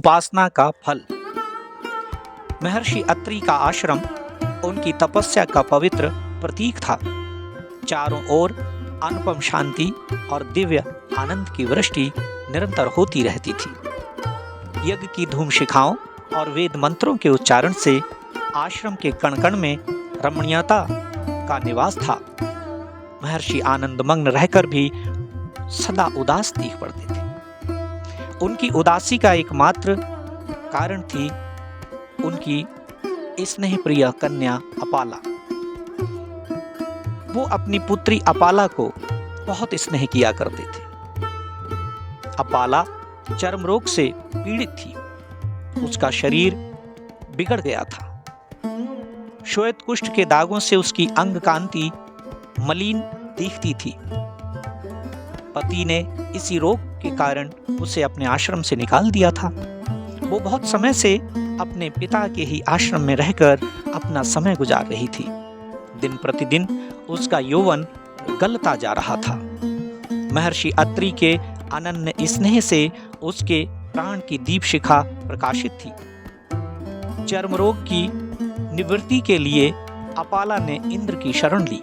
उपासना का फल। महर्षि अत्रि का आश्रम उनकी तपस्या का पवित्र प्रतीक था। चारों ओर अनुपम शांति और दिव्य आनंद की वृष्टि निरंतर होती रहती थी। यज्ञ की धूम शिखाओं और वेद मंत्रों के उच्चारण से आश्रम के कण कण में रमणीयता का निवास था। महर्षि आनंदमग्न रहकर भी सदा उदास दिख पड़ते थे। उनकी उदासी का एकमात्र कारण थी उनकी स्नेह प्रिय कन्या अपाला। वो अपनी पुत्री अपाला को बहुत स्नेह किया करते थे। अपाला चर्म रोग से पीड़ित थी। उसका शरीर बिगड़ गया था। श्वेत कुष्ठ के दागों से उसकी अंग कांति मलिन दिखती थी। पति ने इसी रोग के कारण उसे अपने आश्रम से निकाल दिया था। वो बहुत समय से अपने पिता के ही आश्रम में रहकर अपना समय गुजार रही थी। दिन प्रतिदिन उसका यौवन गलता जा रहा था। महर्षि अत्रि के अनन्य स्नेह से उसके प्राण की दीप शिखा प्रकाशित थी। चर्म रोग की निवृत्ति के लिए अपाला ने इंद्र की शरण ली।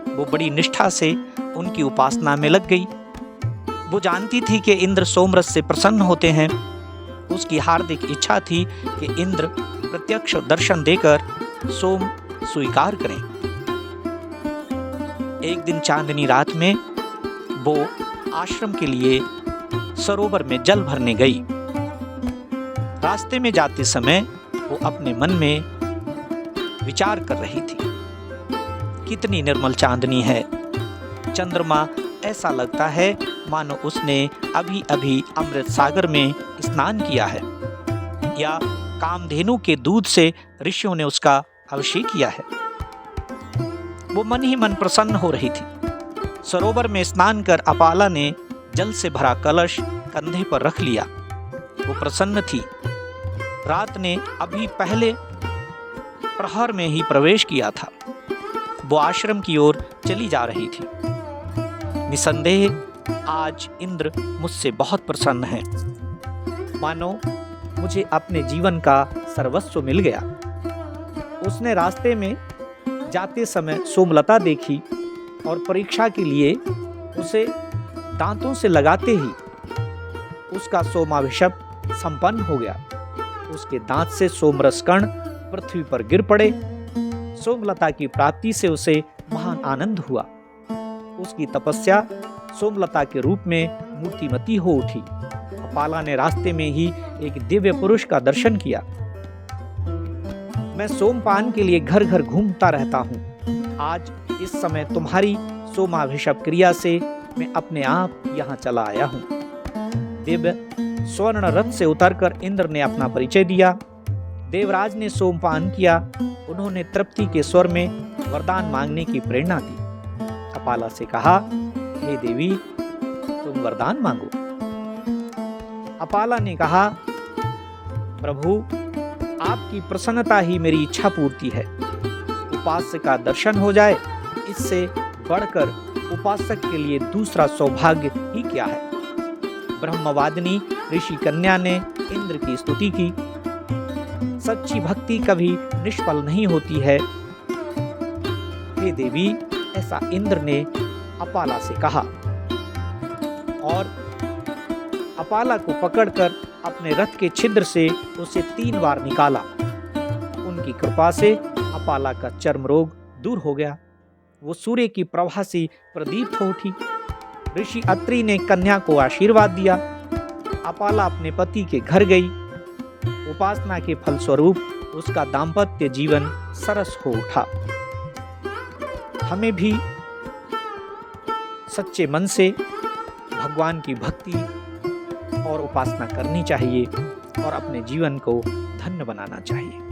वो बड़ी निष्ठा से उनकी उपासना में लग गई। वो जानती थी कि इंद्र सोमरस से प्रसन्न होते हैं। उसकी हार्दिक इच्छा थी कि इंद्र प्रत्यक्ष दर्शन देकर सोम स्वीकार करें। एक दिन चांदनी रात में वो आश्रम के लिए सरोवर में जल भरने गई। रास्ते में जाते समय वो अपने मन में विचार कर रही थी, कितनी निर्मल चांदनी है। चंद्रमा ऐसा लगता है मानो उसने अभी अभी अमृत सागर में स्नान किया है या कामधेनु के दूध से ऋषियों ने उसका अभिषेक किया है। वो मन ही मन प्रसन्न हो रही थी। सरोवर में स्नान कर अपाला ने जल से भरा कलश कंधे पर रख लिया। वो प्रसन्न थी। रात ने अभी पहले प्रहर में ही प्रवेश किया था। वो आश्रम की ओर चली जा रही थी। निसंदेह आज इंद्र मुझसे बहुत प्रसन्न है। मानो मुझे अपने जीवन का सर्वस्व मिल गया। उसने रास्ते में जाते समय सोमलता देखी और परीक्षा के लिए उसे दांतों से लगाते ही उसका सोमाभिषेक संपन्न हो गया। उसके दांत से सोमरस कण पृथ्वी पर गिर पड़े। सोमलता की प्राप्ति से उसे महान आनंद हुआ। उसकी तपस्या सोमलता के रूप में मूर्तिमती हो उठी। अपाला ने रास्ते में ही एक दिव्य पुरुष का दर्शन किया। मैं सोमपान के लिए घर घर घूमता रहता हूँ। आज इस समय तुम्हारी सोमाभिषेक क्रिया से मैं अपने आप यहाँ चला आया हूँ। दिव्य स्वर्ण रथ से उतरकर इंद्र ने अपना परिचय दिया। देवराज ने सोमपान किया। उन्होंने तृप्ति के स्वर में वरदान मांगने की प्रेरणा दी। अपाला से कहा, हे देवी, तुम वरदान मांगो। अपाला ने कहा, प्रभु, आपकी प्रसन्नता ही मेरी इच्छा पूर्ति है। उपासक का दर्शन हो जाए, इससे बढ़कर उपासक के लिए दूसरा सौभाग्य ही क्या है। ब्रह्मवादिनी ऋषि कन्या ने इंद्र की स्तुति की। सच्ची भक्ति कभी निष्फल नहीं होती है। हे देवी, ऐसा इंद्र ने अपाला से कहा और अपाला को पकड़कर अपने रथ के छिद्र से उसे 3 बार निकाला। उनकी कृपा से अपाला का चर्म रोग दूर हो गया। वो सूर्य की प्रभा सी प्रदीप्त हो उठी। ऋषि अत्रि ने कन्या को आशीर्वाद दिया। अपाला अपने पति के घर गई। उपासना के फलस्वरूप उसका दाम्पत्य जीवन सरस हो उठा। हमें भी सच्चे मन से भगवान की भक्ति और उपासना करनी चाहिए और अपने जीवन को धन्य बनाना चाहिए।